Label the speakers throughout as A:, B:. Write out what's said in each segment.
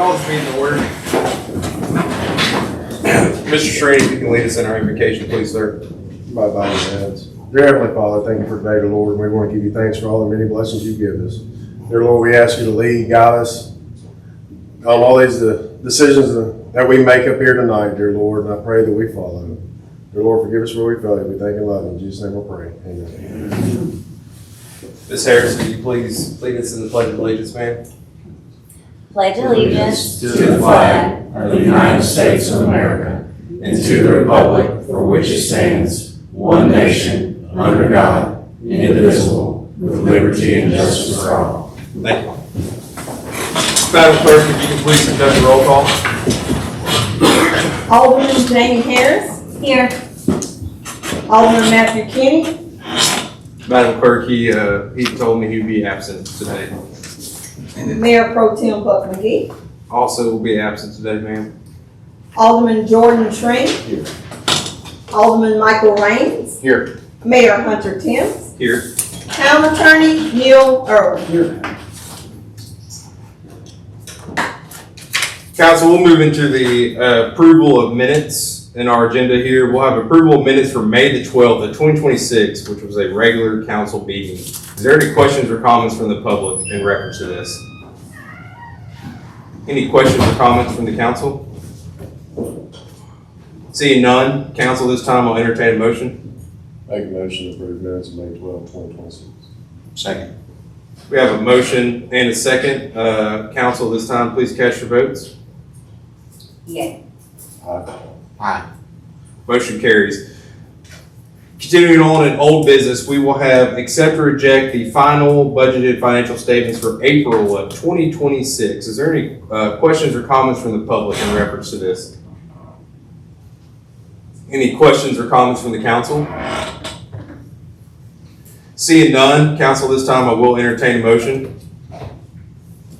A: Call this meeting to order. Mr. Shreen, if you can lead us in our invocation, please, sir.
B: By bowing your heads. Dear Heavenly Father, thank you for today, Lord. We want to give you thanks for all the many blessings you give us. Dear Lord, we ask you to lead, guide us on all these decisions that we make up here tonight, dear Lord, and I pray that we follow. Dear Lord, forgive us where we fail you. We thank and love you. In Jesus' name we pray. Amen.
A: Ms. Harris, will you please lead us in the Pledge of Allegiance, ma'am?
C: Pledge allegiance
D: to the flag of the United States of America and to the republic for which it stands, one nation, under God, indivisible, with liberty and justice for all.
A: Thank you. Madam Clerk, if you can please conduct the roll call.
E: Alderman Jamie Harris.
C: here.
E: Alderman Matthew Kenny.
A: Madam Clerk, he told me he'd be absent today.
E: Mayor Pro Tem Buck McGee.
A: Also will be absent today, ma'am.
E: Alderman Jordan Shreen.
B: Here.
E: Alderman Michael Raines.
A: Here.
E: Mayor Hunter Timms.
A: Here.
E: Town Attorney Neil Irwin.
B: Here.
A: Council, we'll move into the approval of minutes in our agenda here. We'll have approval of minutes for May the 12th of 2026, which was a regular council meeting. Is there any questions or comments from the public in reference to this? Any questions or comments from the council? Seeing none, council, this time I'll entertain a motion.
B: Make a motion to approve minutes of May 12, 2026.
D: Second.
A: We have a motion and a second. Council, this time please cast your votes.
C: Yeah.
B: Aye.
D: Aye.
A: Motion carries. Continuing on in old business, we will have accept or reject the final budgeted financial statements for April of 2026. Is there any questions or comments from the public in reference to this? Any questions or comments from the council? Seeing none, council, this time I will entertain a motion.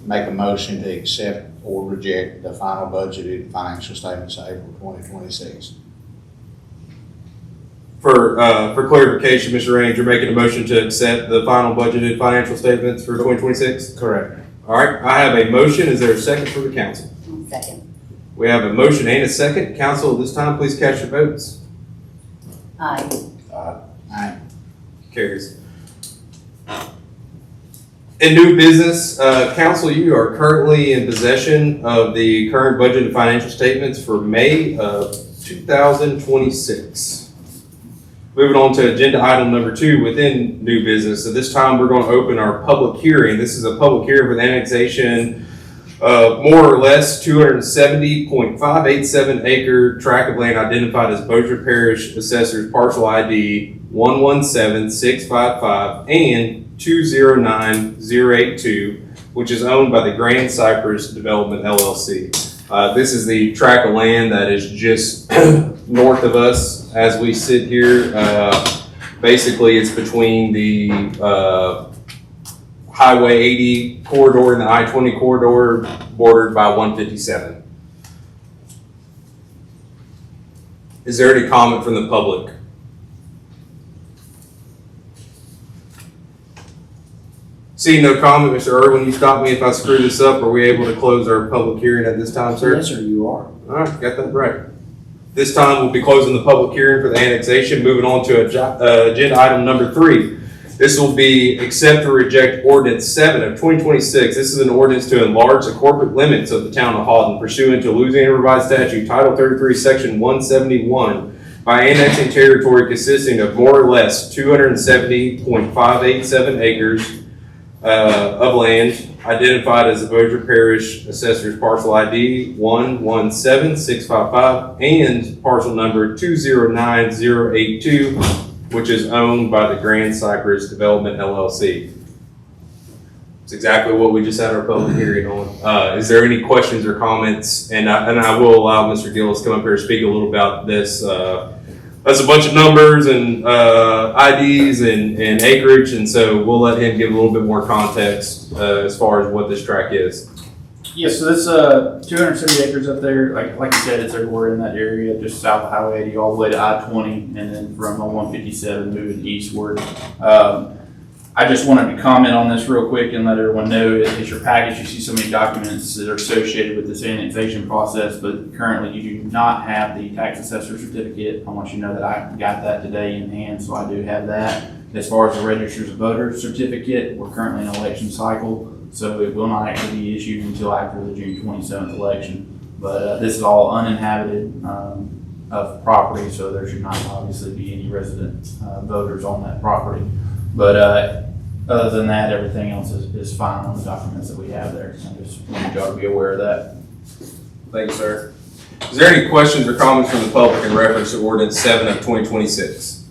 D: Make a motion to accept or reject the final budgeted financial statements of April 2026.
A: For clarification, Mr. Raines, you're making a motion to accept the final budgeted financial statements for 2026?
D: Correct.
A: All right, I have a motion. Is there a second for the council?
C: Second.
A: We have a motion and a second. Council, this time, please cast your votes.
C: Aye.
B: Aye.
D: Aye.
A: Carries. In new business, council, you are currently in possession of the current budget and financial statements for May of 2026. Moving on to agenda item number 2 within new business. So this time we're going to open our public hearing. This is a public hearing for the annexation of more or less 270.587 acre tract of land identified as Bossier Parish Assessor's Parcel ID 117655 and 209082, which is owned by the Grand Cypress Development LLC. This is the tract of land that is just north of us as we sit here. Basically, it's between the Highway 80 corridor and the I-20 corridor, bordered by 157. Is there any comment from the public? Seeing no comment, Mr. Irwin, you stop me if I screw this up. Are we able to close our public hearing at this time, sir?
D: Yes, sir, you are.
A: All right, got that right. This time we'll be closing the public hearing for the annexation. Moving on to agenda item number 3. This will be accept or reject ordinance 7 of 2026. This is an ordinance to enlarge the corporate limits of the town of Houghton pursuant to Louisiana Revised Statute Title 33, Section 171 by annexing territory consisting of more or less 270.587 acres of land identified as the Bossier Parish Assessor's Parcel ID 117655 and parcel number 209082, which is owned by the Grand Cypress Development LLC. It's exactly what we just had our public hearing on. Is there any questions or comments? And I will allow Mr. Gillis to come up here and speak a little about this. That's a bunch of numbers and IDs and acreage, and so we'll let him give a little bit more context as far as what this tract is.
F: Yeah, so this 270 acres up there, like you said, it's everywhere in that area, just south of Highway 80 all the way to I-20, and then from 157 moving eastward. I just wanted to comment on this real quick and let everyone know it's your package. You see so many documents that are associated with this annexation process, but currently you do not have the tax assessor certificate. I want you to know that I got that today in hand, so I do have that. As far as the registered voter certificate, we're currently in an election cycle, so it will not actually be issued until after the June 27th election. But this is all uninhabited of property, so there should not obviously be any resident voters on that property. But other than that, everything else is fine on the documents that we have there. So I just wanted y'all to be aware of that.
A: Thank you, sir. Is there any questions or comments from the public in reference to ordinance 7 of 2026?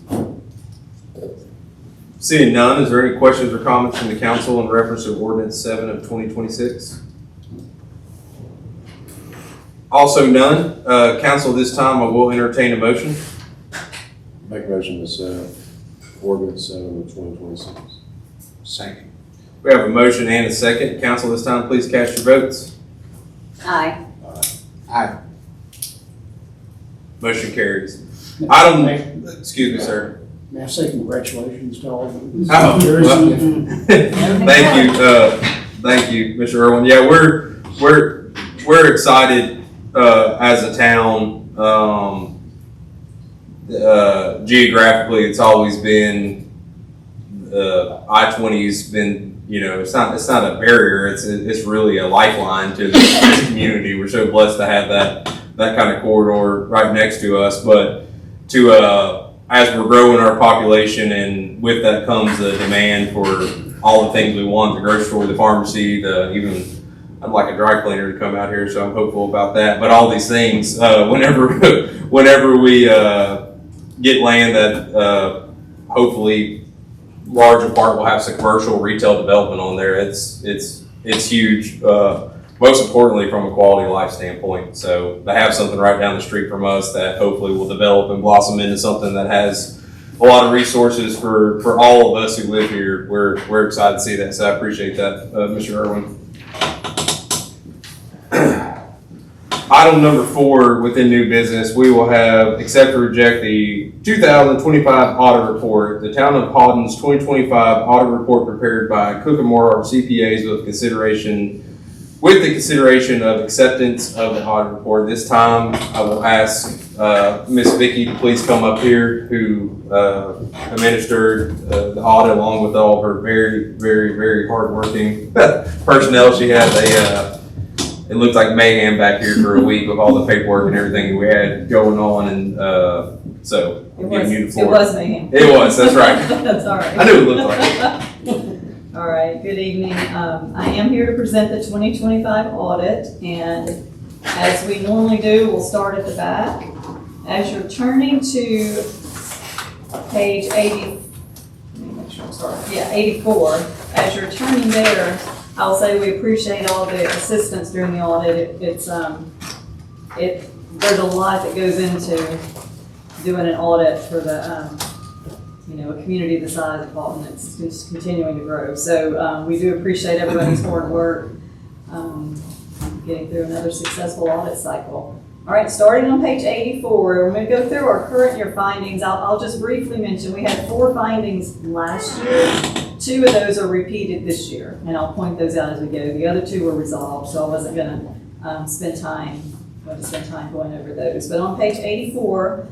A: Seeing none, is there any questions or comments from the council in reference to ordinance 7 of 2026? Also none. Council, this time I will entertain a motion.
B: Make a motion to set ordinance 7 of 2026.
D: Second.
A: We have a motion and a second. Council, this time please cast your votes.
C: Aye.
D: Aye.
A: Motion carries. Item, excuse me, sir.
G: May I say congratulations to all of you?
A: Oh,
G: Very
A: well,
G: significant.
A: thank you, Mr. Irwin. Yeah, we're excited, as a town. Geographically, it's always been, I-20's been, it's not a barrier. It's really a lifeline to this community. We're so blessed to have that kind of corridor right next to us, but as we're growing our population, and with that comes the demand for all the things we want, the grocery store, the pharmacy, I'd like a dry cleaner to come out here, so I'm hopeful about that. But all these things, whenever we get land that hopefully large in part will have some commercial retail development on there, it's huge. Most importantly, from a quality of life standpoint. So to have something right down the street from us that hopefully will develop and blossom into something that has a lot of resources for all of us who live here, we're excited to see that. So I appreciate that, Mr. Irwin. Item number 4 within new business, we will have accept or reject the 2025 audit report. The Town of Hawden's 2025 audit report prepared by Cook and Morhart CPAs with the consideration of acceptance of the audit report. This time, I will ask Ms. Vicky to please come up here, who administered the audit along with all of her very, very, very hardworking personnel. She had it looked like mayhem back here for a week with all the paperwork and everything we had going on, and so I'm giving you the floor.
H: It was mayhem.
A: It was, that's right.
H: That's all right.
A: I knew it looked like it.
H: All right, good evening. I am here to present the 2025 audit, and as we normally do, we'll start at the back. As you're turning to page 80, let me make sure I'm sorry. Yeah, 84. As you're turning there, I'll say we appreciate all the assistance during the audit. There's a lot that goes into doing an audit for the a community the size of Alton. It's just continuing to grow. So we do appreciate everybody's hard work getting through another successful audit cycle. All right, starting on page 84, we're going to go through our current year findings. I'll just briefly mention we had 4 findings last year. 2 of those are repeated this year, and I'll point those out as we go. The other 2 were resolved, so I wasn't going to spend time going over those. But on page 84,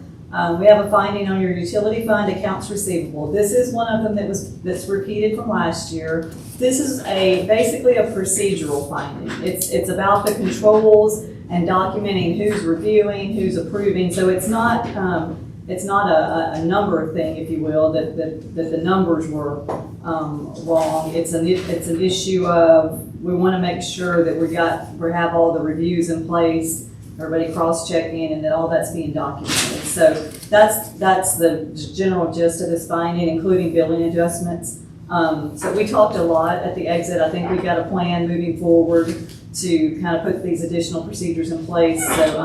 H: we have a finding on your utility fund accounts receivable. This is one of them that's repeated from last year. This is basically a procedural finding. It's about the controls and documenting who's reviewing, who's approving. So it's not a number thing, if you will, that the numbers were wrong. It's an issue of we want to make sure that we have all the reviews in place, everybody cross-checking, and that all that's being documented. So that's the general gist of this finding, including billing adjustments. So we talked a lot at the exit. I think we've got a plan moving forward to kind of put these additional procedures in place. So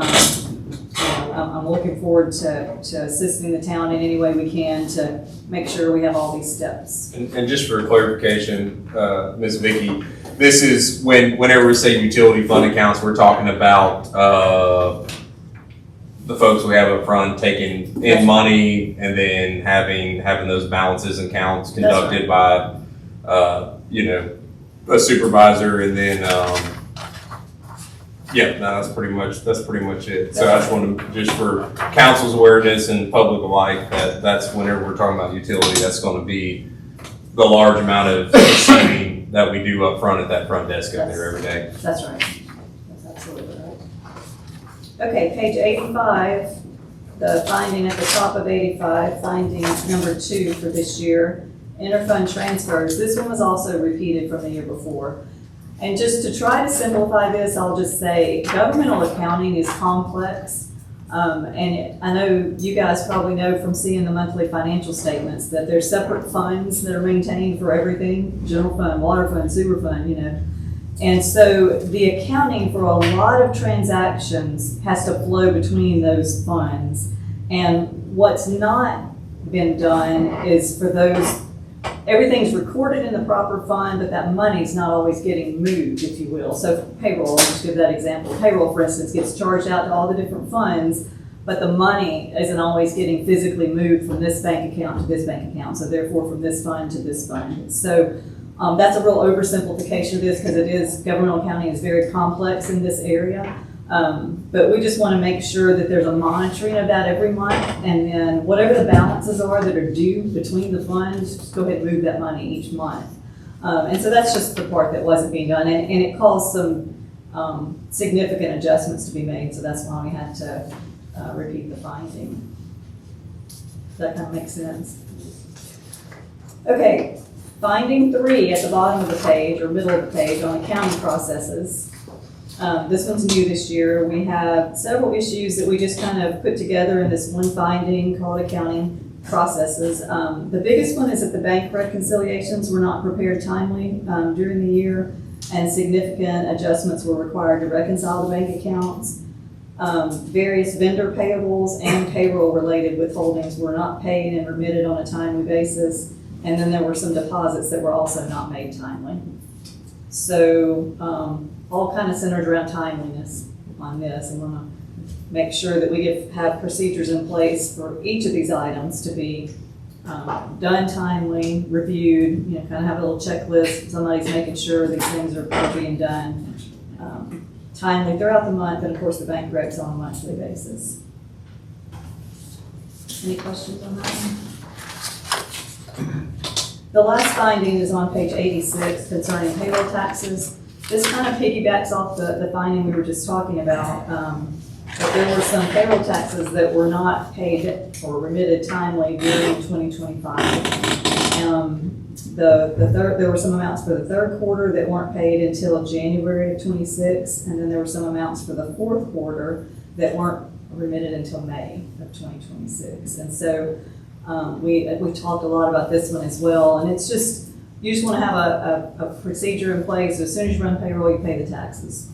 H: I'm looking forward to assisting the town in any way we can to make sure we have all these steps.
A: And just for clarification, Ms. Vicky, this is whenever we say utility fund accounts, we're talking about the folks we have up front taking in money and then having those balances and counts conducted by you know, a supervisor, and then, yeah, no, that's pretty much it. So I just want to, just for council's awareness and public alike, that's whenever we're talking about utility, that's going to be the large amount of receiving that we do up front at that front desk up there every day.
H: That's right. That's absolutely right. Okay, page 85, the finding at the top of 85, finding number 2 for this year, interfund transfers. This one was also repeated from the year before. And just to try to simplify this, I'll just say governmental accounting is complex. I know you guys probably know from seeing the monthly financial statements that there's separate funds that are maintained for everything, general fund, water fund, sewer fund, you know. And so the accounting for a lot of transactions has to flow between those funds. And what's not been done is for those, everything's recorded in the proper fund, but that money's not always getting moved, if you will. So payroll, I'll just give that example. Payroll, for instance, gets charged out to all the different funds, but the money isn't always getting physically moved from this bank account to this bank account. So therefore from this fund to this fund. So that's a real oversimplification of this because it is, governmental accounting is very complex in this area. But we just want to make sure that there's a monitoring of that every month, and then whatever the balances are that are due between the funds, just go ahead and move that money each month. And so that's just the part that wasn't being done, and it caused some significant adjustments to be made, so that's why we had to repeat the finding. Does that kind of make sense? Okay, finding 3 at the bottom of the page, or middle of the page, on accounting processes. This one's new this year. We have several issues that we just kind of put together in this one finding called accounting processes. The biggest one is that the bank reconciliations were not prepared timely during the year, and significant adjustments were required to reconcile the bank accounts. Various vendor payables and payroll-related withholdings were not paid and remitted on a timely basis, and then there were some deposits that were also not made timely. So all kind of centered around timeliness on this, and want to make sure that we have procedures in place for each of these items to be done timely, reviewed, you know, kind of have a little checklist. Somebody's making sure these things are being done timely throughout the month, and of course the bank recs on a monthly basis. Any questions on that one? The last finding is on page 86 concerning payroll taxes. This kind of piggybacks off the finding we were just talking about. But there were some payroll taxes that were not paid or remitted timely during 2025. There were some amounts for the third quarter that weren't paid until January of 26, and then there were some amounts for the fourth quarter that weren't remitted until May of 2026. And so we talked a lot about this one as well, and it's just, you just want to have a procedure in place. As soon as you run payroll, you pay the taxes.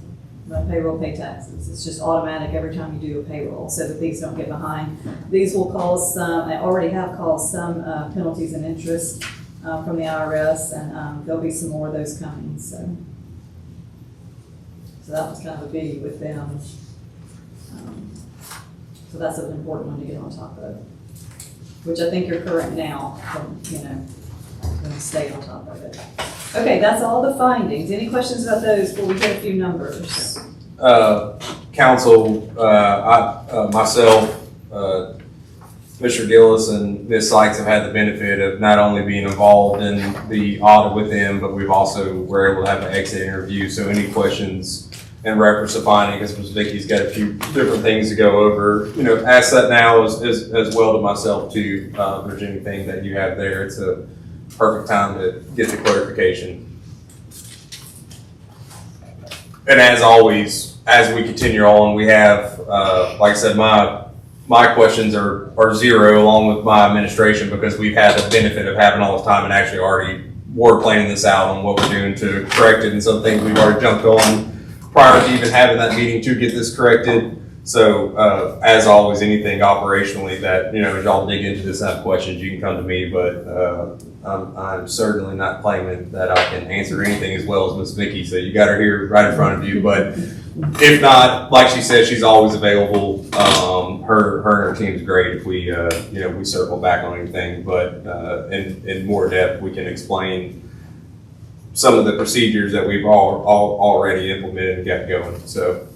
H: Run payroll, pay taxes. It's just automatic every time you do a payroll, so that these don't get behind. These will cause some, I already have caused some penalties and interest from the IRS, and there'll be some more of those coming. So that was kind of a biggie with them. So that's an important one to get on top of, which I think you're current now, you know, going to stay on top of it. Okay, that's all the findings. Any questions about those before we get a few numbers?
A: Council, myself, Mr. Gillis and Ms. Sykes have had the benefit of not only being involved in the audit with them, but we've also were able to have an exit interview. So any questions in reference to finding, because Ms. Vicky's got a few different things to go over, you know, ask that now as well to myself too. If there's anything that you have there, it's a perfect time to get the clarification. And as always, as we continue on, we have, like I said, my questions are zero along with my administration, because we've had the benefit of having all this time and actually already were planning this out on what we're doing to correct it, and some things we've already jumped on prior to even having that meeting to get this corrected. So as always, anything operationally that, you know, as y'all dig into this and have questions, you can come to me, but I'm certainly not claiming that I can answer anything as well as Miss Vicky, so you got her here right in front of you. But if not, like she said, she's always available. Her and her team's great if we, you know, we circle back on anything, but in more depth, we can explain some of the procedures that we've all already implemented and got going, so.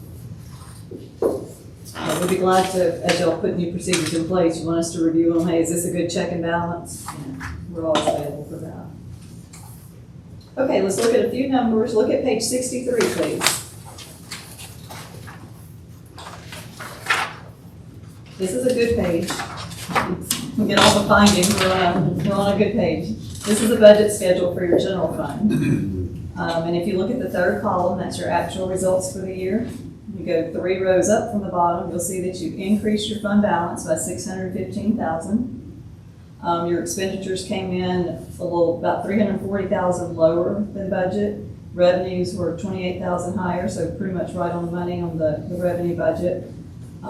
H: We'd be glad to, as y'all put new procedures in place, you want us to review them, hey, is this a good check and balance? We're always available for that. Okay, let's look at a few numbers. Look at page 63, please. This is a good page. We get all the findings, we're on a good page. This is a budget schedule for your general fund. And if you look at the third column, that's your actual results for the year. You go 3 rows up from the bottom, you'll see that you've increased your fund balance by $615,000. Your expenditures came in about $340,000 lower than budget. Revenues were $28,000 higher, so pretty much right on the money on the revenue budget.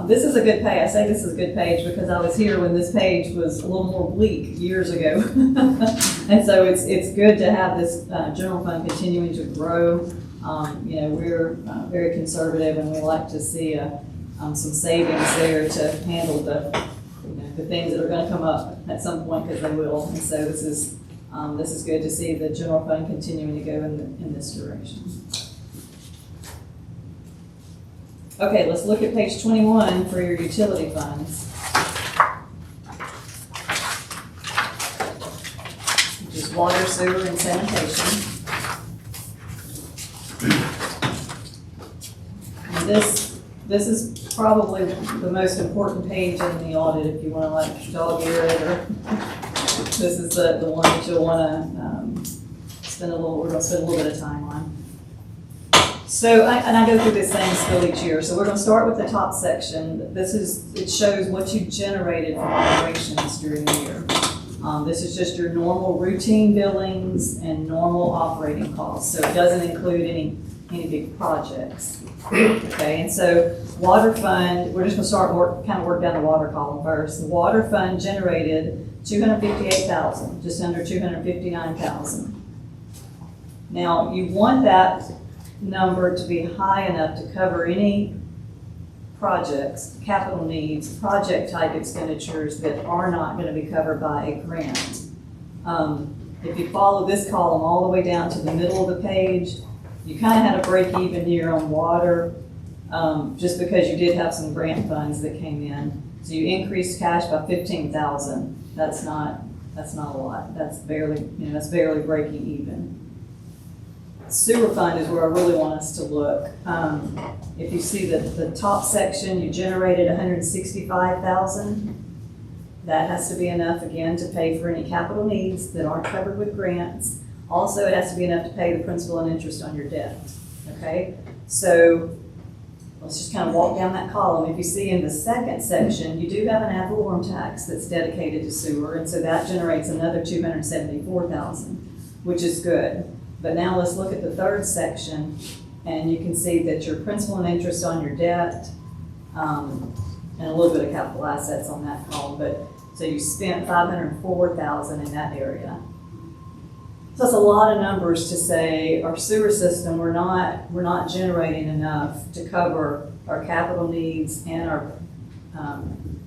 H: This is a good page. I say this is a good page because I was here when this page was a little more bleak years ago. And so it's good to have this general fund continuing to grow. We're very conservative and we like to see some savings there to handle the things that are going to come up at some point, because they will. And so this is good to see the general fund continuing to go in this direction. Okay, let's look at page 21 for your utility funds, which is water, sewer, and sanitation. And this is probably the most important page in the audit if you want to like dog ear it, or this is the one that you'll want to we're going to spend a little bit of time on. So, I go through this same still each year. So we're going to start with the top section. It shows what you generated from operations during the year. This is just your normal routine billings and normal operating costs. So it doesn't include any big projects. Okay, and so water fund, we're just going to work down the water column first. The water fund generated $258,000, just under $259,000. Now, you want that number to be high enough to cover any projects, capital needs, project type expenditures that are not going to be covered by a grant. If you follow this column all the way down to the middle of the page, you kind of had a break-even year on water, just because you did have some grant funds that came in. So you increased cash by $15,000. That's not a lot. That's barely breaking even. Sewer fund is where I really want us to look. If you see the top section, you generated $165,000. That has to be enough, again, to pay for any capital needs that aren't covered with grants. Also, it has to be enough to pay the principal and interest on your debt, okay? So let's just kind of walk down that column. If you see in the second section, you do have an ad valorem tax that's dedicated to sewer, and so that generates another $274,000, which is good. But now let's look at the third section, and you can see that your principal and interest on your debt, and a little bit of capital assets on that column, but so you spent $504,000 in that area. So that's a lot of numbers to say our sewer system, we're not generating enough to cover our capital needs and our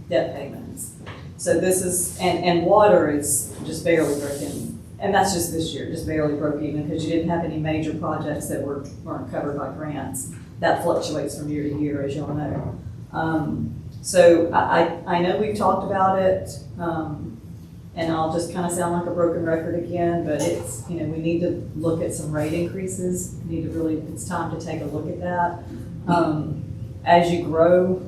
H: debt payments. So this is, and water is just barely breaking. And that's just this year, just barely broke even because you didn't have any major projects that weren't covered by grants. That fluctuates from year to year, as y'all know. So I know we've talked about it, and I'll just kind of sound like a broken record again, but it's, we need to look at some rate increases. It's time to take a look at that. As you grow,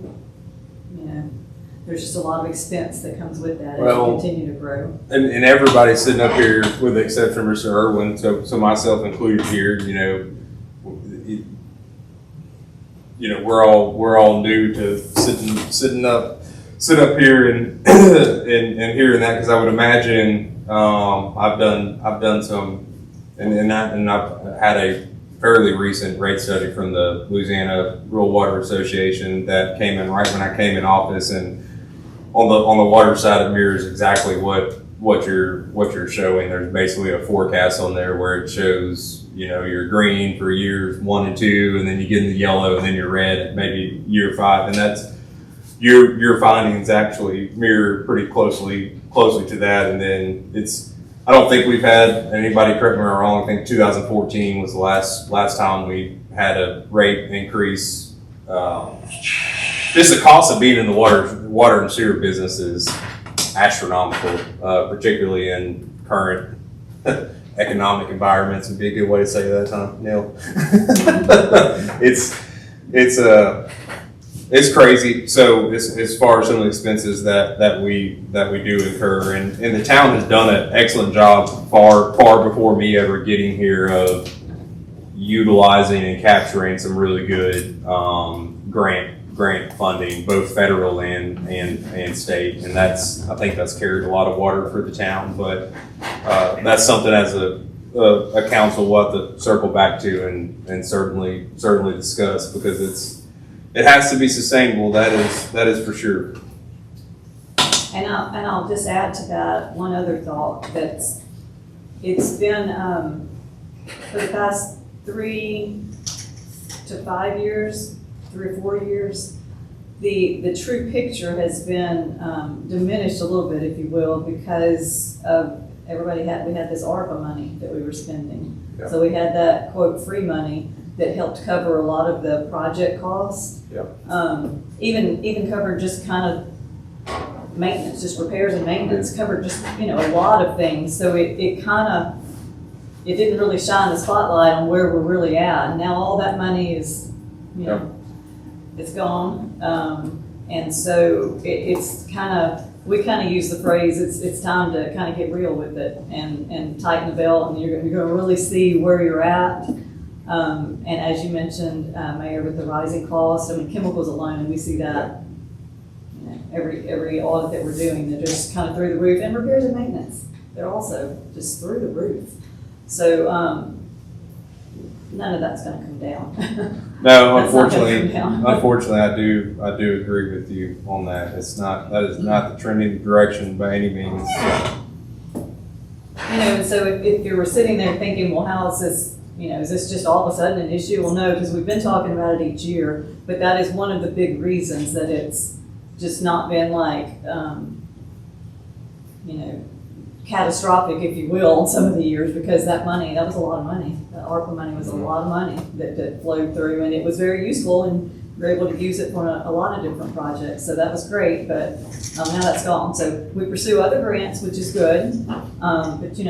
H: there's just a lot of expense that comes with that as you continue to grow.
A: And everybody sitting up here, with the exception of Mr. Irwin, so myself included here, we're all new to sitting up here and hearing that, because I would imagine I've done some, and I've had a fairly recent rate study from the Louisiana Rural Water Association that came in right when I came in office, and on the water side, it mirrors exactly what you're showing. There's basically a forecast on there where it shows, you're green for years 1 and 2, and then you get in the yellow, and then you're red at maybe year 5, and that's your findings actually mirror pretty closely to that. And then I don't think we've had, anybody correct me if I'm wrong, I think 2014 was the last time we had a rate increase. Just the cost of being in the water and sewer business is astronomical, particularly in current economic environments. Would be a good way to say that, huh, Neil? It's crazy. So as far as some of the expenses that we do incur, and the town has done an excellent job far before me ever getting here of utilizing and capturing some really good grant funding, both federal and state, and I think that's carried a lot of water for the town. But that's something as a council we'll have to circle back to and certainly discuss, because it has to be sustainable. That is for sure.
H: And I'll just add to that one other thought, it's been, for the past 3 to 5 years, 3 or 4 years, the true picture has been diminished a little bit, if you will, because of we had this ARPA money that we were spending.
A: Yeah.
H: So we had that quote free money that helped cover a lot of the project costs.
A: Yeah.
H: Even covered just kind of maintenance, just repairs and maintenance, covered just, a lot of things. So it didn't really shine the spotlight on where we're really at. And now all that money is, it's gone. And so we kind of use the phrase, it's time to kind of get real with it and tighten the belt, and you're going to really see where you're at. And as you mentioned, Mayor, with the rising costs, chemicals alone, we see that every audit that we're doing, they're just kind of through the roof, and repairs and maintenance, they're also just through the roof. So none of that's going to come down.
A: No,
H: That's not gonna
A: unfortunately,
H: come down.
A: I do agree with you on that. That is not the trending direction by any means.
H: And so if you were sitting there thinking, well, how is this, is this just all of a sudden an issue? Well, no, because we've been talking about it each year, but that is one of the big reasons that it's just not been catastrophic, if you will, in some of the years, because that was a lot of money. The ARPA money was a lot of money that flowed through, and it was very useful, and we were able to use it for a lot of different projects. So that was great, but now that's gone. So we pursue other grants, which is good, but you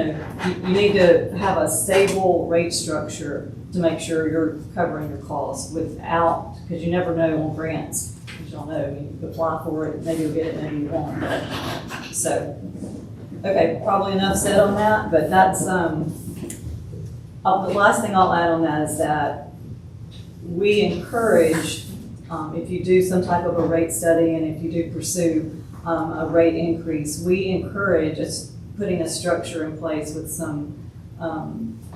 H: need to have a stable rate structure to make sure you're covering your costs because you never know on grants. As y'all know, you apply for it, maybe you'll get it, maybe you won't. Okay, probably enough said on that, but that's, the last thing I'll add on that is that we encourage, if you do some type of a rate study and if you do pursue a rate increase, we encourage putting a structure in place with some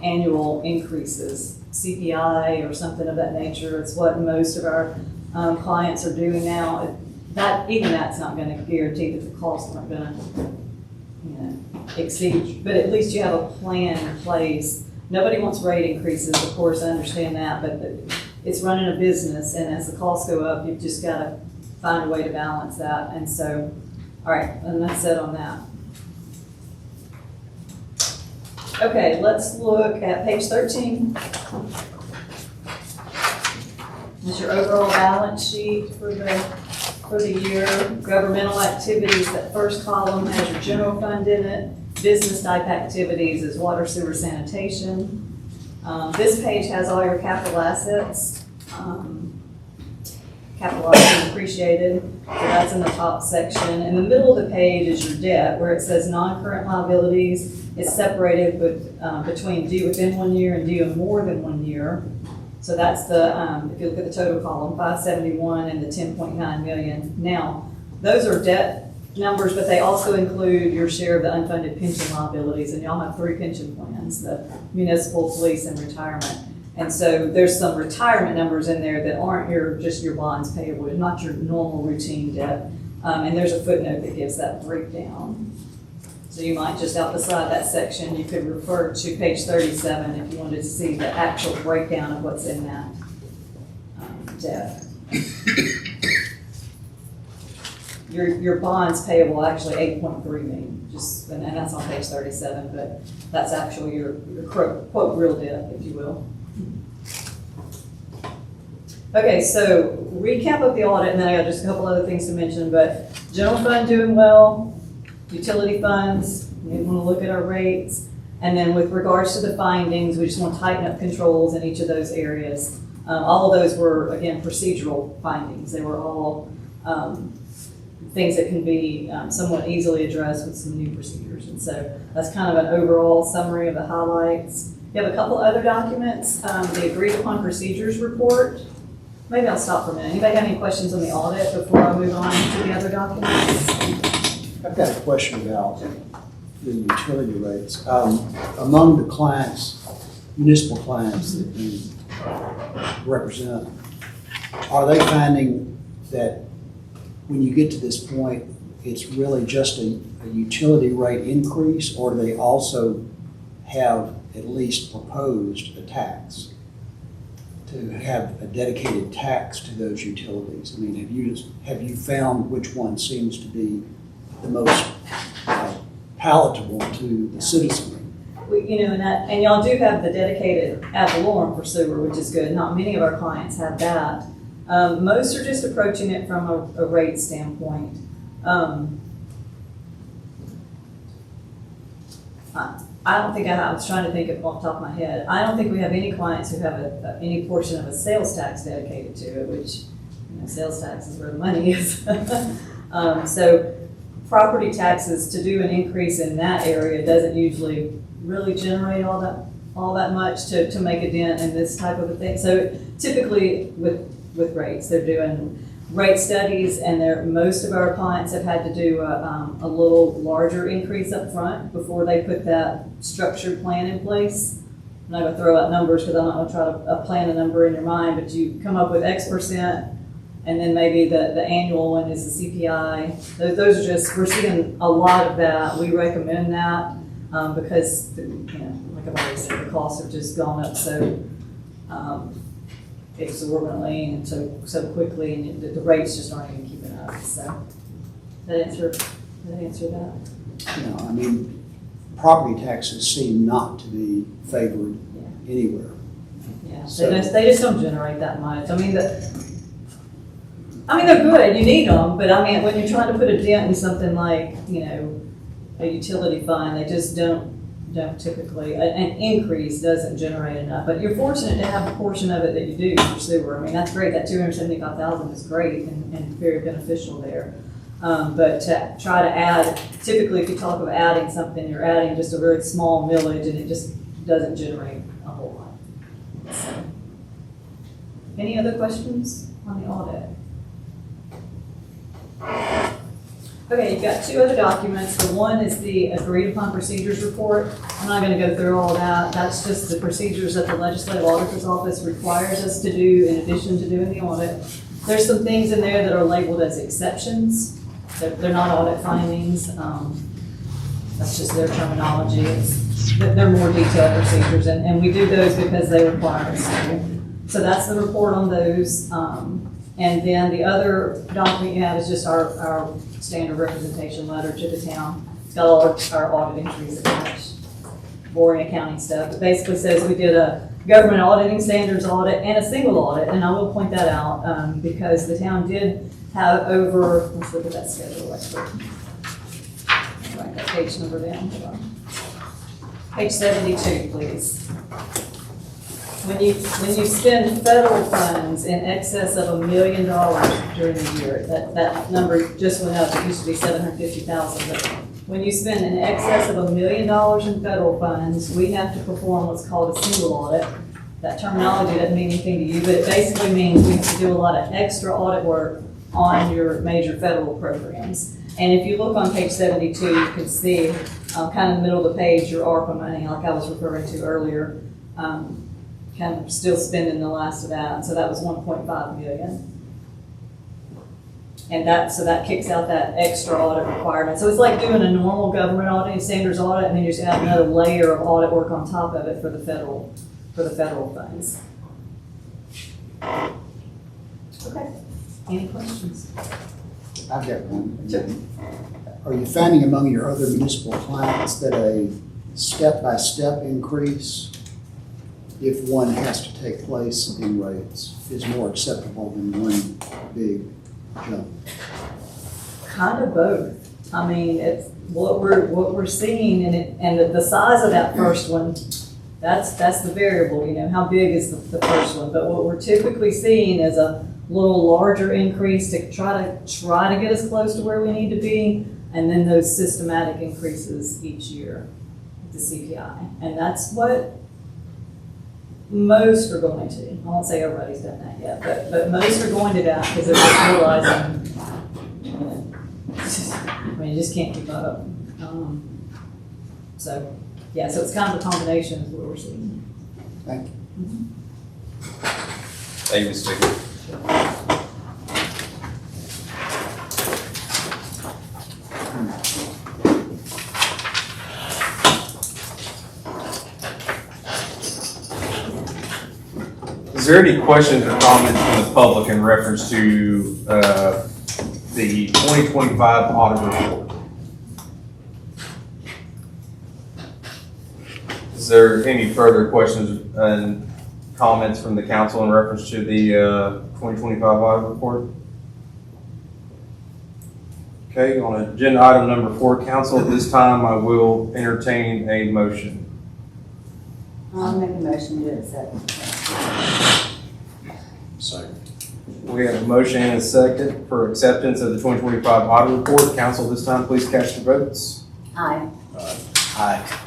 H: annual increases, CPI or something of that nature. It's what most of our clients are doing now. That's not going to guarantee that the costs aren't going to exceed, but at least you have a plan in place. Nobody wants rate increases, of course, I understand that, but it's running a business, and as the costs go up, you've just got to find a way to balance that. And so, all right, and that's it on that. Okay, let's look at page 13. This is your overall balance sheet for the year. Governmental activities, that first column has your general fund in it. Business type activities is water, sewer, sanitation. This page has all your capital assets, capitalized and appreciated. So that's in the top section. In the middle of the page is your debt, where it says non-current liabilities. It's separated between due within 1 year and due in more than 1 year. So that's if you look at the total column, 571 and the 10.9 million. Now, those are debt numbers, but they also include your share of the unfunded pension liabilities, and y'all have 3 pension plans, the municipal, police, and retirement. And so there's some retirement numbers in there that aren't just your bonds payable, not your normal routine debt. And there's a footnote that gives that breakdown. So you might just out beside that section, you could refer to page 37 if you wanted to see the actual breakdown of what's in that debt. your bonds payable actually 8.3 million, just, and that's on page 37, but that's actually your quote real debt, if you will. Okay, so recap of the audit, and then I got just a couple other things to mention, but general fund doing well, utility funds, we want to look at our rates, and then with regards to the findings, we just want to tighten up controls in each of those areas. All of those were, again, procedural findings. They were all things that can be somewhat easily addressed with some new procedures. And so that's kind of an overall summary of the highlights. You have a couple other documents, the agreed upon procedures report. Maybe I'll stop for a minute. Anybody have any questions on the audit before I move on to the other documents?
G: I've got a question about the utility rates. Among the clients, municipal clients that you represent, are they finding that when you get to this point, it's really just a utility rate increase, or do they also have at least proposed a tax? To have a dedicated tax to those utilities? I mean, have you found which one seems to be the most palatable to the citizenry?
H: And y'all do have the dedicated ad valorem for sewer, which is good. Not many of our clients have that. Most are just approaching it from a rate standpoint. I don't think I was trying to think of off the top of my head. I don't think we have any clients who have any portion of a sales tax dedicated to it, which, sales tax is where the money is. So property taxes, to do an increase in that area doesn't usually really generate all that much to make a dent in this type of a thing. So typically with rates, they're doing rate studies, and most of our clients have had to do a little larger increase up front before they put that structured plan in place. I'm not going to throw out numbers because I'm not going to try to plan a number in your mind, but you come up with X%, and then maybe the annual one is the CPI. Those are just, we're seeing a lot of that. We recommend that because, like I've already said, the costs have just gone up so exorbitantly and so quickly, and the rates just aren't even keeping up. So that answer that?
G: I mean, property taxes seem not to be favored anywhere.
H: Yeah,
G: So-
H: they just don't generate that much. I mean, they're good, you need them, but I mean, when you're trying to put a dent in something like, a utility fund, they just don't typically, an increase doesn't generate enough. But you're fortunate to have a portion of it that you do for sewer. I mean, that's great, that $275,000 is great and very beneficial there. But to try to add, typically if you talk about adding something, you're adding just a very small millage and it just doesn't generate a whole lot. So, any other questions on the audit? Okay, you've got two other documents. The one is the agreed upon procedures report. I'm not going to go through all that. That's just the procedures that the legislative auditor's office requires us to do in addition to doing the audit. There's some things in there that are labeled as exceptions. They're not audit findings. That's just their terminology. They're more detailed procedures, and we do those because they require us to. So that's the report on those. And then the other document you have is just our standard representation letter to the town. It's got all our audit entries attached, boring accounting stuff. It basically says we did a government auditing standards audit and a single audit, and I will point that out because the town did have over, let's look at that schedule real quick. Write that page number down. Hold on. Page 72, please. When you spend federal funds in excess of $1 million during the year, that number just went up. It used to be $750,000. But when you spend in excess of $1 million in federal funds, we have to perform what's called a single audit. That terminology doesn't mean anything to you, but it basically means we have to do a lot of extra audit work on your major federal programs. And if you look on page 72, you can see kind of in the middle of the page your ARPA money, like I was referring to earlier. Kind of still spending the last of that, so that was 1.5 million. And so that kicks out that extra audit requirement. So it's like doing a normal government audit, standards audit, and then you just add another layer of audit work on top of it for the federal funds. Okay, any questions?
G: I've got one. Are you finding among your other municipal clients that a step-by-step increase, if one has to take place in rates, is more acceptable than one big jump?
H: Kind of both. I mean, it's what we're seeing, and the size of that first one, that's the variable, you know, how big is the first one? But what we're typically seeing is a little larger increase to try to get us close to where we need to be, and then those systematic increases each year, the CPI. And that's what most are going to. I won't say everybody's done that yet, but most are going to that because they're just realizing, you know, you just can't keep up. So it's kind of a combination is what we're seeing.
G: Thank you.
A: Thank you, Mr. Speaker. Is there any questions or comments from the public in reference to the 2025 audit report? Is there any further questions and comments from the council in reference to the 2025 audit report? Okay, on agenda item number 4, council, at this time I will entertain a motion.
C: I'll make a motion to accept.
B: Second.
A: We have a motion and a second for acceptance of the 2025 audit report. Council, this time please cast your votes.
C: Aye.
B: Aye.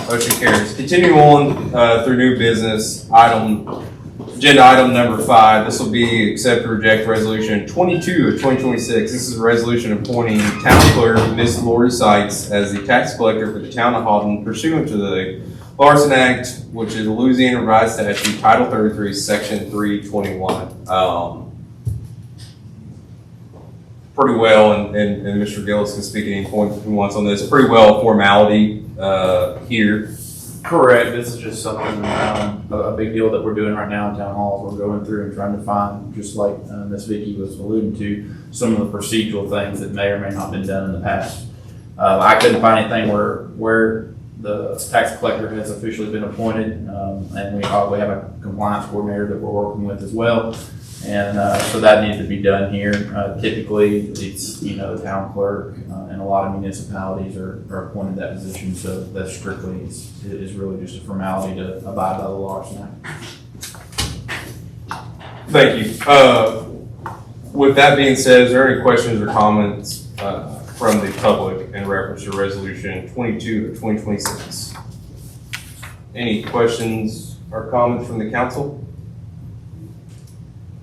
A: Motion carries. Continue on through new business, agenda item number 5. This will be accept or reject resolution 22 of 2026. This is a resolution appointing town clerk Ms. Lori Seitz as the tax collector for the town of Houghton pursuant to the Larson Act, which is a Louisiana Revised Statute, Title 33, Section 321. Pretty well, and Mr. Gillis can speak at any point if he wants on this, pretty well formality here.
F: Correct. This is just something, a big deal that we're doing right now in town halls. We're going through and trying to find, just like Ms. Vicky was alluding to, some of the procedural things that may or may not have been done in the past. I couldn't find anything where the tax collector has officially been appointed, and we have a compliance coordinator that we're working with as well. And so that needs to be done here. Typically, it's, the town clerk and a lot of municipalities are appointed that position, so that strictly is really just a formality to abide by the Larson Act.
A: Thank you. With that being said, is there any questions or comments from the public in reference to resolution 22 of 2026? Any questions or comments from the council?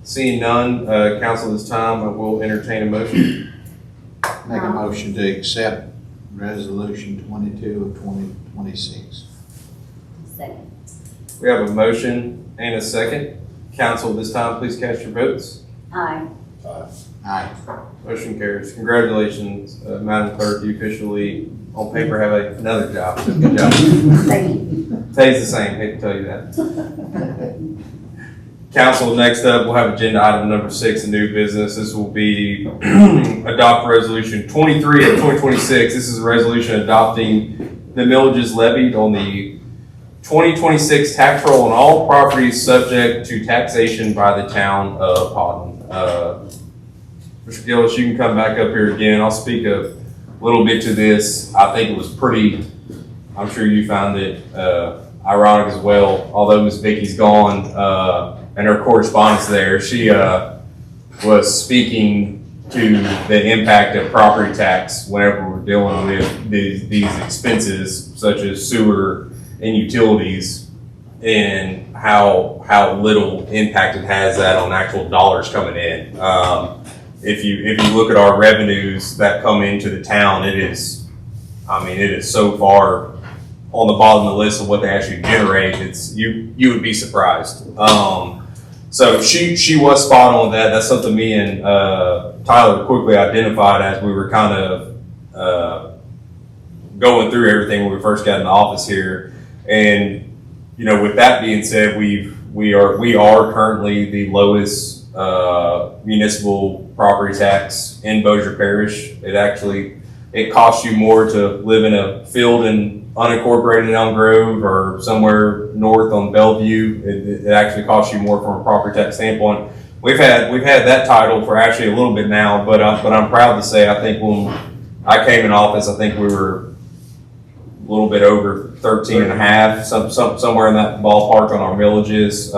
A: Seeing none, council, this time I will entertain a motion.
I: Make a motion to accept resolution 22 of 2026.
C: Second.
A: We have a motion and a second. Council, this time please cast your votes.
C: Aye.
I: Aye.
A: Motion carries. Congratulations, Madam Clerk. You officially, on paper, have another job. So good job.
C: Thank you.
A: Tastes the same. Hate to tell you that. Council, next up, we'll have agenda item number 6, a new business. This will be adopt resolution 23 of 2026. This is a resolution adopting the millages levied on the 2026 tax roll on all properties subject to taxation by the town of Houghton. Mr. Gillis, you can come back up here again. I'll speak a little bit to this. I think it was pretty, I'm sure you found it ironic as well, although Ms. Vicky's gone, and her correspondence there, she was speaking to the impact of property tax whenever we're dealing with these expenses such as sewer and utilities, and how little impact it has that on actual dollars coming in. If you look at our revenues that come into the town, it is so far on the bottom of the list of what they actually generate. It's you would be surprised. So she was spot on with that. That's something me and Tyler quickly identified as we were kind of going through everything when we first got in the office here. And with that being said, we are currently the lowest municipal property tax in Bossier Parish. It costs you more to live in a field in unincorporated Elm Grove or somewhere north on Bellevue. It actually costs you more from a property tax standpoint. We've had that title for actually a little bit now, but I'm proud to say I think when I came in office, I think we were a little bit over 13 and a half, somewhere in that ballpark on our millages.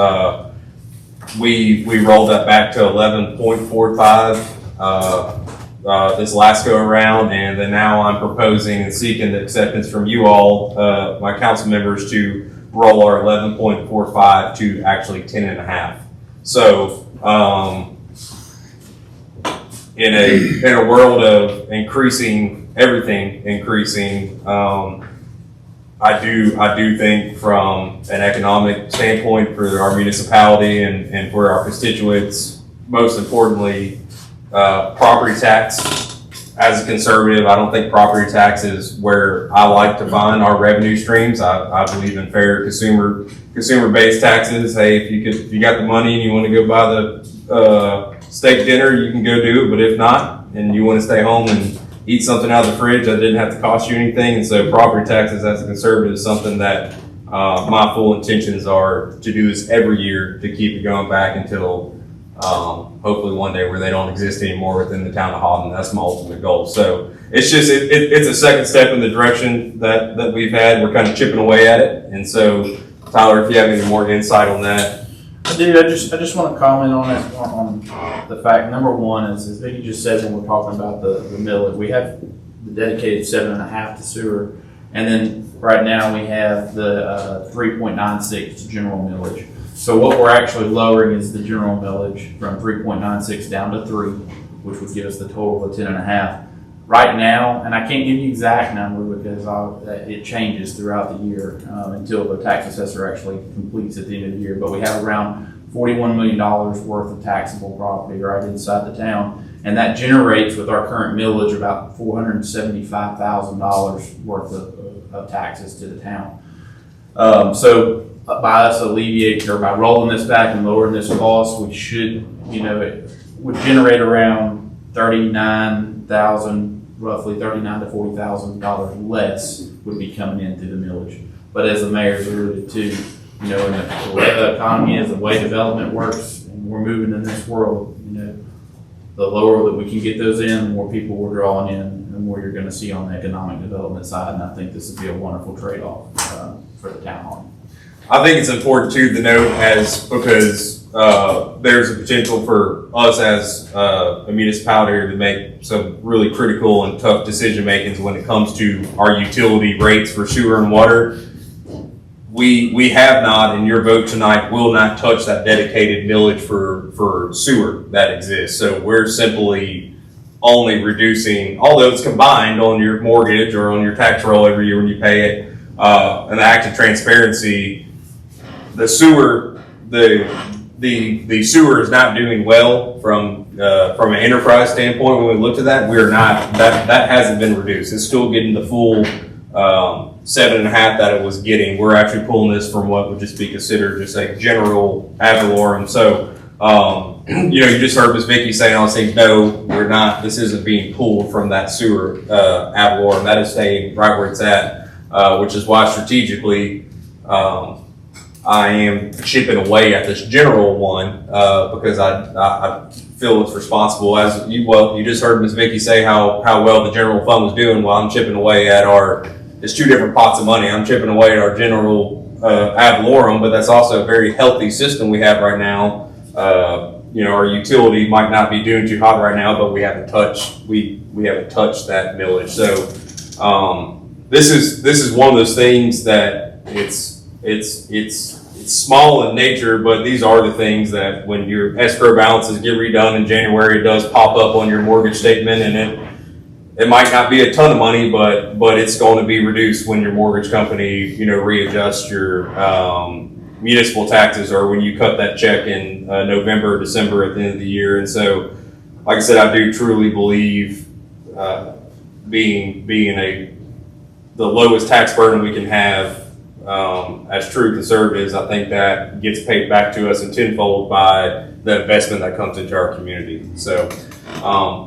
A: We rolled that back to 11.45 this last go around, and then now I'm proposing and seeking the acceptance from you all, my council members, to roll our 11.45 to actually 10 and a half. So in a world of everything increasing, I do think from an economic standpoint for our municipality and for our constituents, most importantly, property tax. As a conservative, I don't think property tax is where I like to find our revenue streams. I believe in fair consumer-based taxes. Hey, if you got the money and you want to go buy the steak dinner, you can go do it. But if not, and you want to stay home and eat something out of the fridge that didn't have to cost you anything. And so property taxes as a conservative is something that my full intentions are to do this every year to keep it going back until hopefully one day where they don't exist anymore within the town of Houghton. That's my ultimate goal. So it's just, it's a second step in the direction that we've had. We're kind of chipping away at it. And so Tyler, if you have any more insight on that.
F: I do. I just want to comment on it, on the fact, number one is Vicky just said when we're talking about the millage, we have the dedicated 7.5 to sewer, and then right now we have the 3.96 to general millage. So what we're actually lowering is the general millage from 3.96 down to 3, which would give us the total of 10.5. Right now, and I can't give you the exact number because it changes throughout the year until the tax assessor actually completes at the end of the year, but we have around $41 million worth of taxable property right inside the town, and that generates with our current millage about $475,000 worth of taxes to the town. So by us alleviating, or by rolling this back and lowering this cost, we should, it would generate around roughly $39,000 to $40,000 less would be coming in through the millage. But as the mayor's alluded to, and the way the economy is, the way development works, and we're moving in this world, the lower that we can get those in, the more people we're drawing in, the more you're going to see on the economic development side. And I think this would be a wonderful trade-off for the town hall.
A: I think it's important too to note because there's a potential for us as a municipality to make some really critical and tough decision makings when it comes to our utility rates for sewer and water. We have not, and your vote tonight will not touch that dedicated millage for sewer that exists. So we're simply only reducing, although it's combined on your mortgage or on your tax roll every year when you pay it, an act of transparency. The sewer, the sewer is not doing well from an enterprise standpoint. When we looked at that, we're not, that hasn't been reduced. It's still getting the full 7.5 that it was getting. We're actually pulling this from what would just be considered just a general ad valorem. So, you just heard Ms. Vicky saying all these things. No, we're not. This isn't being pulled from that sewer ad valorem. That is staying right where it's at, which is why strategically I am chipping away at this general one because I feel it's responsible. As you just heard Ms. Vicky say how well the general fund was doing. While I'm chipping away at it's two different pots of money. I'm chipping away at our general ad valorem, but that's also a very healthy system we have right now. Our utility might not be doing too hot right now, but we haven't touched that millage. So this is one of those things that it's small in nature, but these are the things that when your escrow balances get redone in January, it does pop up on your mortgage statement, and it might not be a ton of money, but it's going to be reduced when your mortgage company, readjusts your municipal taxes, or when you cut that check in November or December at the end of the year. And so, like I said, I do truly believe being the lowest tax burden we can have as true conservatives, I think that gets paid back to us in tenfold by the investment that comes into our community. So,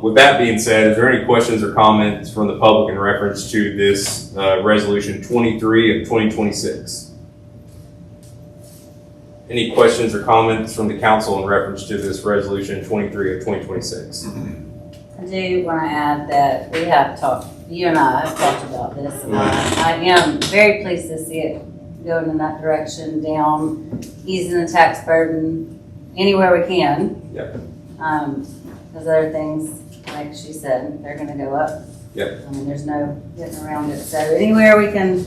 A: with that being said, is there any questions or comments from the public in reference to this resolution 23 of 2026? Any questions or comments from the council in reference to this resolution 23 of 2026?
C: I do want to add that we have talked, you and I have talked about this a lot. I am very pleased to see it going in that direction, down, easing the tax burden anywhere we can.
A: Yep.
C: Those other things, like she said, they're gonna go up.
A: Yep.
C: I mean, there's no getting around it. So anywhere we can,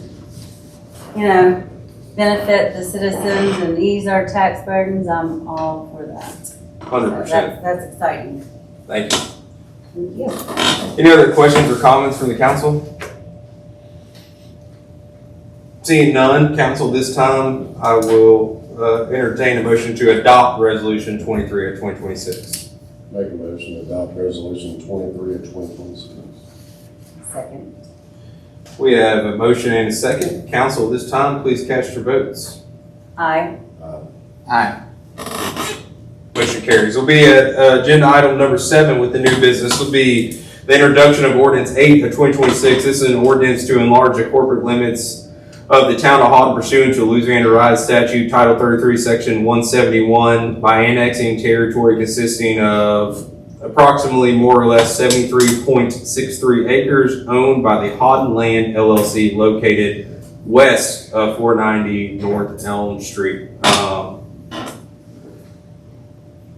C: you know, benefit the citizens and ease our tax burdens, I'm all for that. So
A: 100%.
C: That's exciting.
A: Thank you.
C: Thank you.
A: Any other questions or comments from the council? Seeing none, council, this time I will entertain a motion to adopt resolution 23 of 2026.
B: Make a motion to adopt resolution 23 of 2026.
C: Second.
A: We have a motion and a second. Council, this time, please cast your votes.
C: Aye.
I: Aye.
A: Motion carries. Will be agenda item number 7 with the new business will be the introduction of ordinance 8 of 2026. This is an ordinance to enlarge the corporate limits of the town of Houghton pursuant to Louisiana Revised Statute Title 33, Section 171 by annexing territory consisting of approximately more or less 73.63 acres owned by the Houghton Land LLC located west of 490 North Elm Street.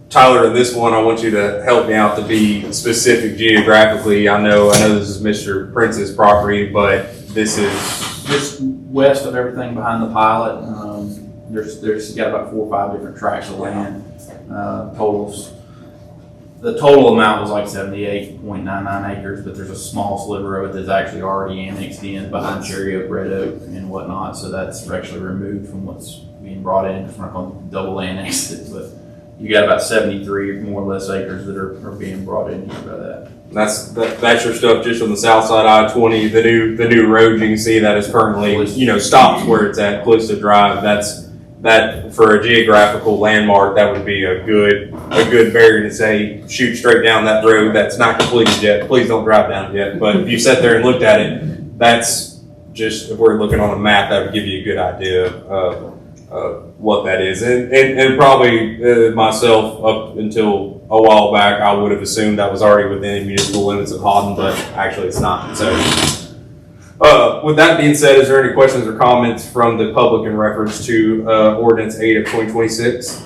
A: Tyler, in this one, I want you to help me out to be specific geographically. I know this is Mr. Prince's property, but this is
F: Just west of everything behind the pilot, there's got about 4 or 5 different tracts of land, totals. The total amount was like 78.99 acres, but there's a small sliver of it that's actually already annexed in behind Cherry Oak, Red Oak, and whatnot, so that's actually removed from what's being brought in, because we're not going to double annex it, but you got about 73 more or less acres that are being brought in here by that.
A: that's your stuff just on the south side I-20. The new road you can see that is currently stops where it's at, Calista Drive. That for a geographical landmark, that would be a good barrier to say shoot straight down that road that's not completed yet. Please don't drive down it yet. But if you sat there and looked at it, that's just, if we're looking on a map, that would give you a good idea of what that is. And probably myself, up until a while back, I would have assumed that was already within the municipal limits of Houghton, but actually it's not. So with that being said, is there any questions or comments from the public in reference to ordinance 8 of 2026?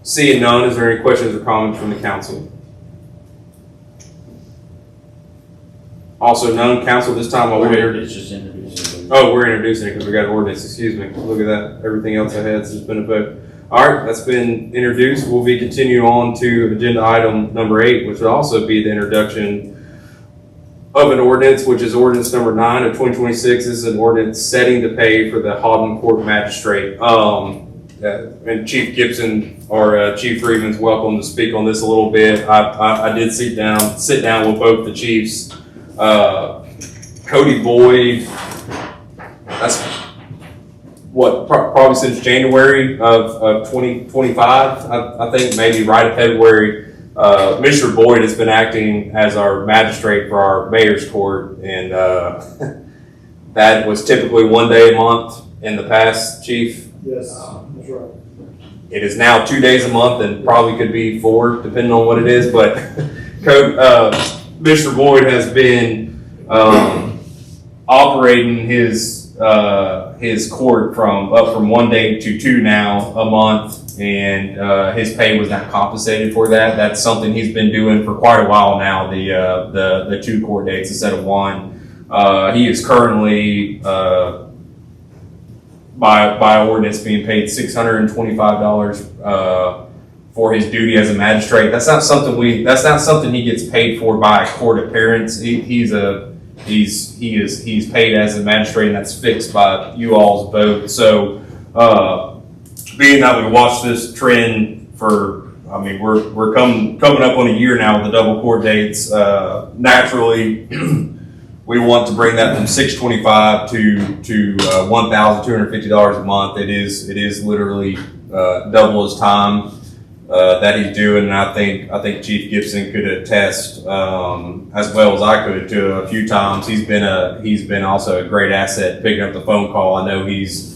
A: Seeing none, is there any questions or comments from the council? Also none, council, this time while we're
F: It's just introducing.
A: Oh, we're introducing it because we got an ordinance, excuse me. Look at that. Everything else I had has been a vote. All right, that's been introduced. We'll be continuing on to agenda item number 8, which would also be the introduction of an ordinance, which is ordinance number 9 of 2026. This is an ordinance setting the pay for the Houghton Court Magistrate. And Chief Gibson or Chief Freeman's welcome to speak on this a little bit. I did sit down with both the chiefs. Cody Boyd, that's what, probably since January of 2025, I think, maybe right in February. Mr. Boyd has been acting as our magistrate for our mayor's court, and that was typically 1 day a month in the past, Chief.
G: Yes, that's right.
A: It is now 2 days a month and probably could be 4, depending on what it is, but Mr. Boyd has been operating his court from 1 day to 2 now a month, and his pay was not compensated for that. That's something he's been doing for quite a while now. The 2 court dates instead of 1. He is currently by ordinance being paid $625 for his duty as a magistrate. That's not something he gets paid for by court appearance. He's paid as a magistrate, and that's fixed by you all's vote. So, being that we watched this trend we're coming up on a year now with the double court dates. Naturally, we want to bring that from $625 to $1,250 a month. It is literally double his time that he's doing, and I think Chief Gibson could attest as well as I could to a few times. He's been also a great asset picking up the phone call. I know he's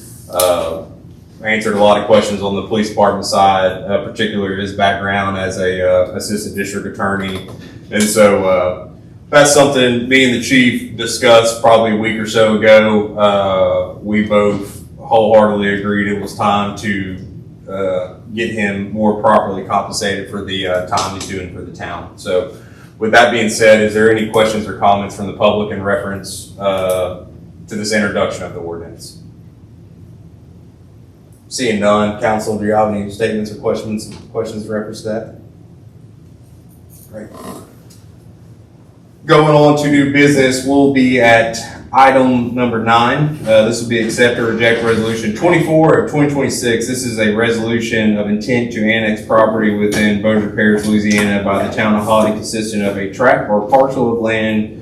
A: answered a lot of questions on the police department side, particularly his background as a assistant district attorney, and so that's something me and the chief discussed probably a week or so ago. We both wholeheartedly agreed it was time to get him more properly compensated for the time he's doing for the town. So with that being said, is there any questions or comments from the public in reference to this introduction of the ordinance? Seeing none, council, do you have any statements or questions in reference to that? Great. Going on to new business, we'll be at item number 9. This will be accept or reject resolution 24 of 2026. This is a resolution of intent to annex property within Bossier Parish, Louisiana by the town of Haughty, consisting of a tract or parcel of land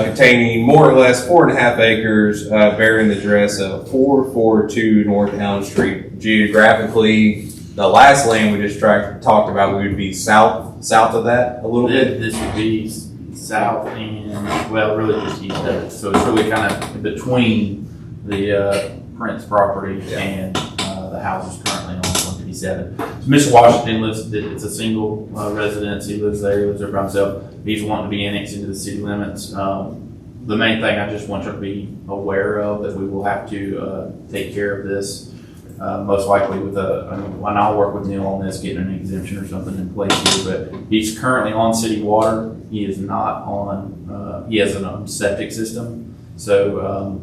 A: containing more or less 4.5 acres, bearing the address of 442 North Elm Street. Geographically, the last land we just talked about, we would be south of that a little bit.
F: This would be south and, well, really just east of it. So it's really kind of between the Prince property and the houses currently on 157. So Mr. Washington lives, it's a single residence. He lives there, he lives there by himself. He's wanting to be annexed into the city limits. The main thing I just want you to be aware of that we will have to take care of this. Most likely with and I'll work with Neil on this, getting an exemption or something in place here, but he's currently on city water. He is not on, he has an own septic system. So,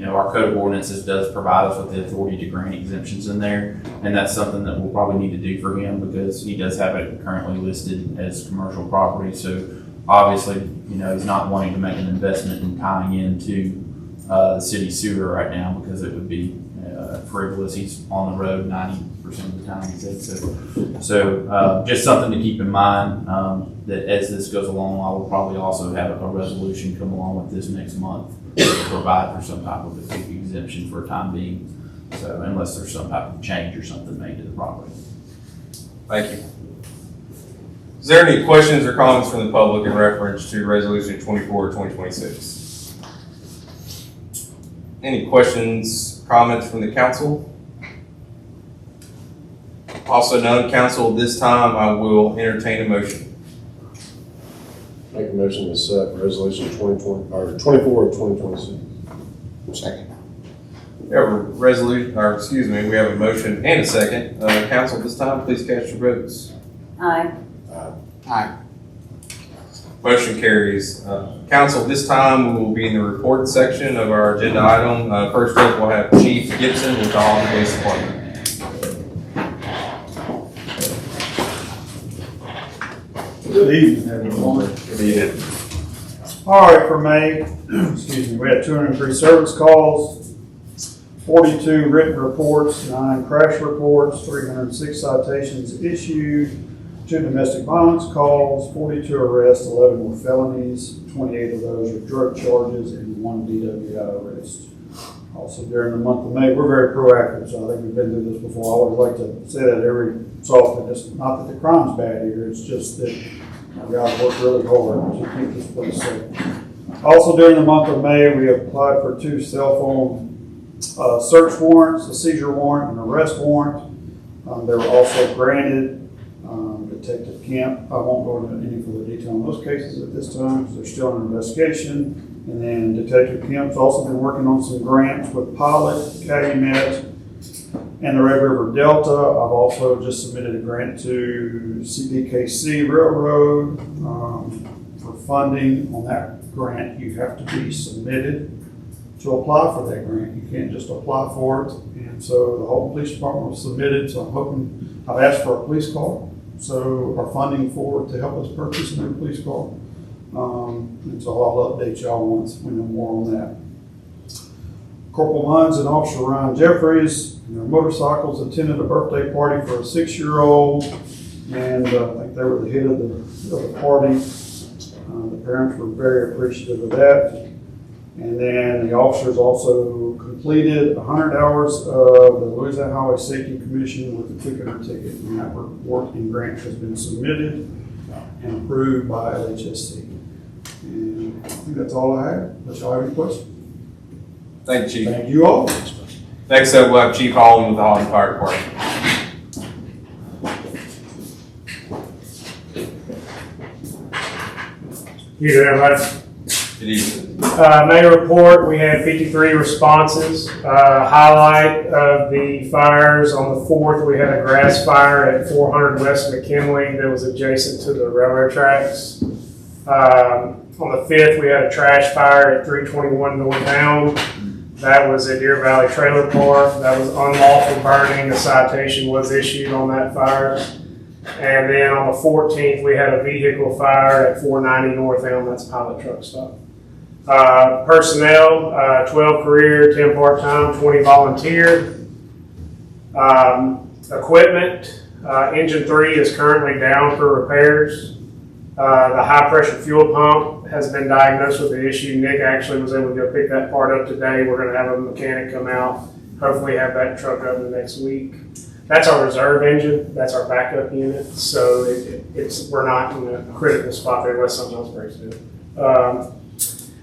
F: our code of ordinances does provide us with the authority to grant exemptions in there. And that's something that we'll probably need to do for him because he does have it currently listed as commercial property. So obviously, he's not wanting to make an investment in tying into the city sewer right now because it would be frivolous. He's on the road 90% of the time, he said. So just something to keep in mind that as this goes along, I will probably also have a resolution come along with this next month to provide for some type of exemption for a time being. So unless there's some type of change or something made to the property.
A: Thank you. Is there any questions or comments from the public in reference to resolution 24 of 2026? Any questions, comments from the council? Also none, council, this time I will entertain a motion.
B: Make a motion to accept resolution 2020, or 24 of 2026.
I: Second.
A: We have a we have a motion and a second. Council, this time, please cast your votes.
C: Aye.
I: Aye.
A: Motion carries. Council, this time we will be in the report section of our agenda item. First up, we'll have Chief Gibson with the Haughty Police Department.
J: Good evening, everyone.
A: Good evening.
J: All right, for May, excuse me, we had 203 service calls, 42 written reports, 9 crash reports, 306 citations issued, 2 domestic violence calls, 42 arrests, 11 were felonies, 28 of those are drug charges, and 1 DWI arrest. Also during the month of May, we're very proactive, so I think we've been through this before. I would like to say that every so often. It's not that the crime's bad here, it's just that our guys work really hard to keep this place safe. Also during the month of May, we applied for 2 cell phone search warrants, a seizure warrant, and an arrest warrant. They were also granted. Detective Kemp, I won't go into any further detail on those cases at this time because they're still under investigation. And then Detective Kemp's also been working on some grants with Pilot, Calumet, and the Red River Delta. I've also just submitted a grant to CPKC Railroad for funding. On that grant, you have to be submitted to apply for that grant. You can't just apply for it. And so the whole police department was submitted, so I'm hoping, I've asked for a police car. So our funding for it to help us purchase a new police car. And so I'll update y'all once we know more on that. Corporal Munns and Officer Ryan Jeffries and their motorcycles attended a birthday party for a 6-year-old, and I think they were the hit of the party. The parents were very appreciative of that. And then the officers also completed 100 hours of the Louisiana Highway Safety Commission with the quicker ticket. And that report and grant has been submitted and approved by LHSC. And I think that's all I have. Unless y'all have any questions.
A: Thank you, Chief.
J: Thank you all.
A: Next up, we'll have Chief Holland with the Holland Fire Department.
K: You do, everybody.
A: Good evening.
K: May report, we had 53 responses. Highlight of the fires, on the 4th, we had a grass fire at 400 West McKinley that was adjacent to the railroad tracks. On the 5th, we had a trash fire at 321 North Elm. That was at Deer Valley Trailer Park. That was unlawful burning. A citation was issued on that fire. And then on the 14th, we had a vehicle fire at 490 North Elm. That's pilot truck stop. Personnel, 12 career, 10 part-time, 20 volunteer. Equipment, engine 3 is currently down for repairs. The high-pressure fuel pump has been diagnosed with the issue. Nick actually was able to go pick that part up today. We're going to have a mechanic come out, hopefully have that truck up in the next week. That's our reserve engine. That's our backup unit. So we're not in a critical spot there unless something else breaks down.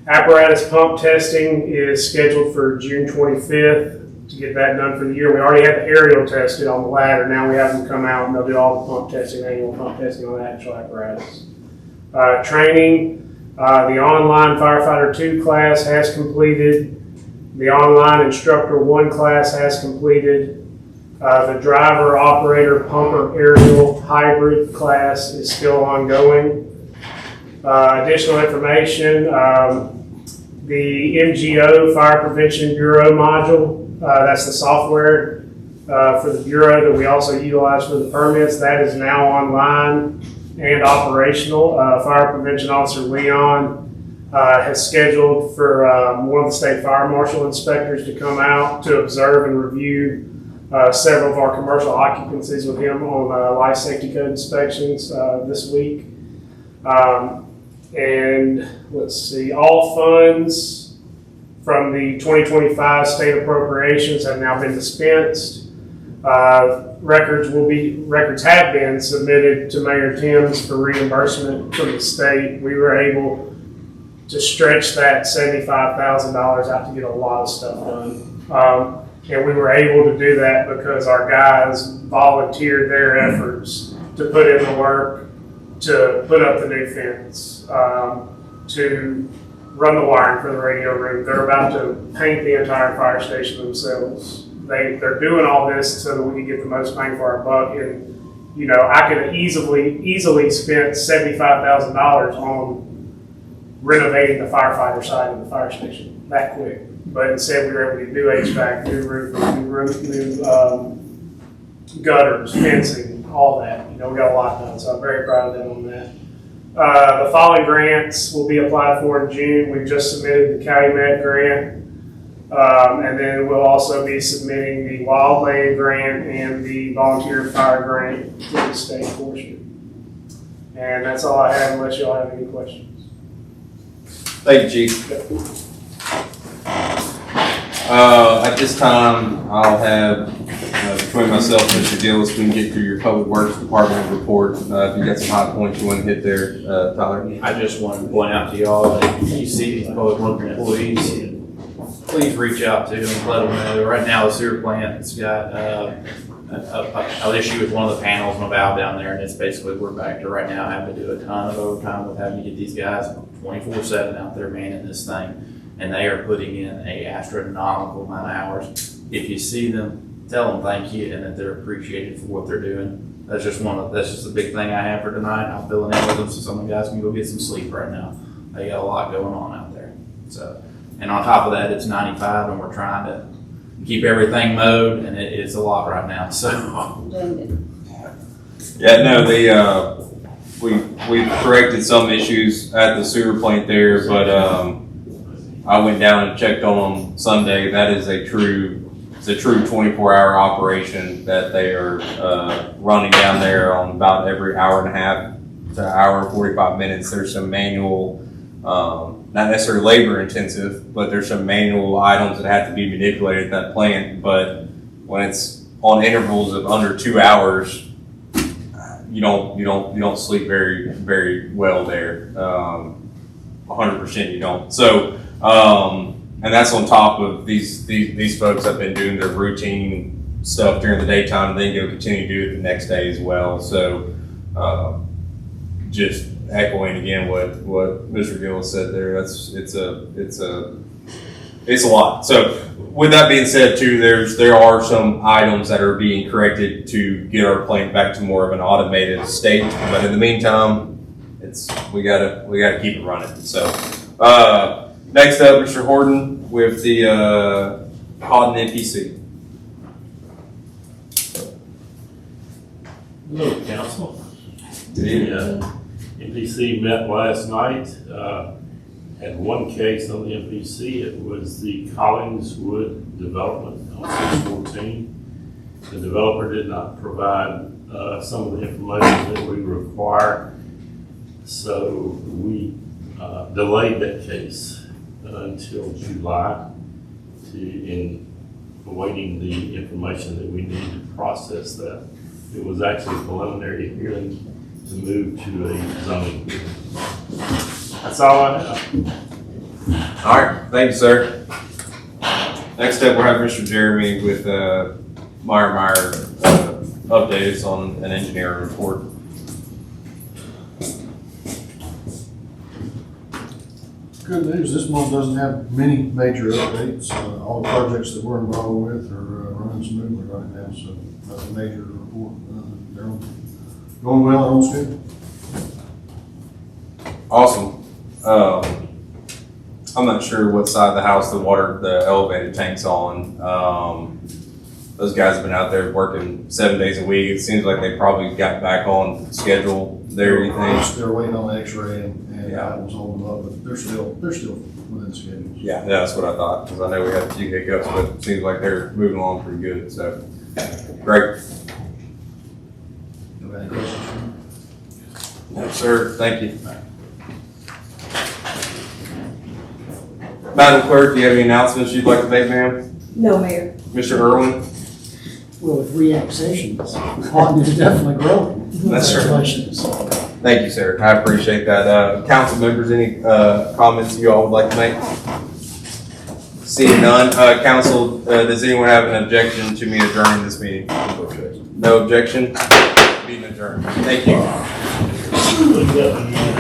K: Apparatus pump testing is scheduled for June 25th to get that done for the year. We already had the aerial tested on the ladder. Now we have them come out and they'll do all the pump testing, annual pump testing on the actual apparatus. Training, the online Firefighter 2 class has completed. The online Instructor 1 class has completed. The driver, operator, pumper, aerial, hybrid class is still ongoing. Additional information, the MGO, Fire Prevention Bureau module, that's the software for the Bureau that we also utilize for the permits. That is now online and operational. Fire Prevention Officer Leon has scheduled for one of the state fire marshal inspectors to come out to observe and review several of our commercial occupancies with him on life safety code inspections this week. And let's see, all funds from the 2025 state appropriations have now been dispensed. Records have been submitted to Mayor Timms for reimbursement from the state. We were able to stretch that $75,000 out to get a lot of stuff done. And we were able to do that because our guys volunteered their efforts to put in the work, to put up the new fence, to run the wiring for the radio room. They're about to paint the entire fire station themselves. They're doing all this so that we can get the most bang for our buck. And, you know, I could easily spent $75,000 on renovating the firefighter side of the fire station that quick. But instead, we were able to do HVAC, new roof, new gutters, fencing, all that. You know, we got a lot done, so I'm very proud of them on that. The following grants will be applied for in June. We've just submitted the Calumet grant, and then we'll also be submitting the wildland grant and the volunteer fire grant to the state portion. And that's all I have, unless y'all have any questions.
A: Thank you, Chief. At this time, I'll have, between myself and Mr. Gillis, we can get through your Public Works Department report. If you got some high points you want to hit there, Tyler.
F: I just wanted to point out to y'all that if you see these public works employees, please reach out to them, let them know. Right now, the sewer plant has got an issue with one of the panels and a valve down there, and it's basically, we're back to right now having to do a ton of overtime with having to get these guys 24/7 out there manning this thing. And they are putting in a astronomical amount of hours. If you see them, tell them thank you and that they're appreciated for what they're doing. That's just a big thing I have for tonight. I'm filling in with them so some of the guys can go get some sleep right now. They got a lot going on out there. So, and on top of that, it's 95 and we're trying to keep everything mowed, and it's a lot right now. So,
A: yeah, no, we corrected some issues at the sewer plant there, but I went down and checked on them Sunday. That is a true 24-hour operation that they are running down there on about every hour and a half to hour and 45 minutes. There's some manual not necessarily labor intensive, but there's some manual items that have to be manipulated at that plant. But when it's on intervals of under 2 hours, you don't sleep very well there. 100% you don't. So, and that's on top of these folks have been doing their routine stuff during the daytime, and then you'll continue to do it the next day as well. So, just echoing again what Mr. Gill said there. It's a lot. So, with that being said, too, there are some items that are being corrected to get our plant back to more of an automated state. But in the meantime, we gotta keep it running. So, next up, Mr. Horton with the Houghton NPC.
L: Hello, council.
A: Good evening.
L: The MPC met last night, had one case on the MPC. It was the Collingswood development on 614. The developer did not provide some of the information that we require, so we delayed that case until July in awaiting the information that we need to process that. It was actually a preliminary hearing to move to a zoning hearing. That's all I have.
A: All right, thank you, sir. Next up, we'll have Mr. Jeremy with Meyer updates on an engineering report.
M: Good news, this month doesn't have many major updates. All the projects that we're involved with are running smoothly right now, so nothing major to report. They're going well and on schedule.
A: Awesome. I'm not sure what side of the house the elevated tank's on. Those guys have been out there working 7 days a week. It seems like they probably got back on schedule there, you think?
M: They're waiting on the x-ray and
A: Yeah.
M: that was holding them up, but they're still within schedule.
A: Yeah, that's what I thought, because I know we had a few hiccups, but it seems like they're moving along pretty good, so, great.
M: You have any questions?
A: No, sir, thank you. Madam Clerk, do you have any announcements you'd like to make, ma'am?
E: No, Mayor.
A: Mr. Irwin?
G: Well, with reannexations, Houghton is definitely growing.
A: That's right.
G: Congratulations.
A: Thank you, sir. I appreciate that. Council members, any comments you all would like to make? Seeing none. Council, does anyone have an objection to me adjourning this meeting? No objection? Meeting adjourned. Thank you.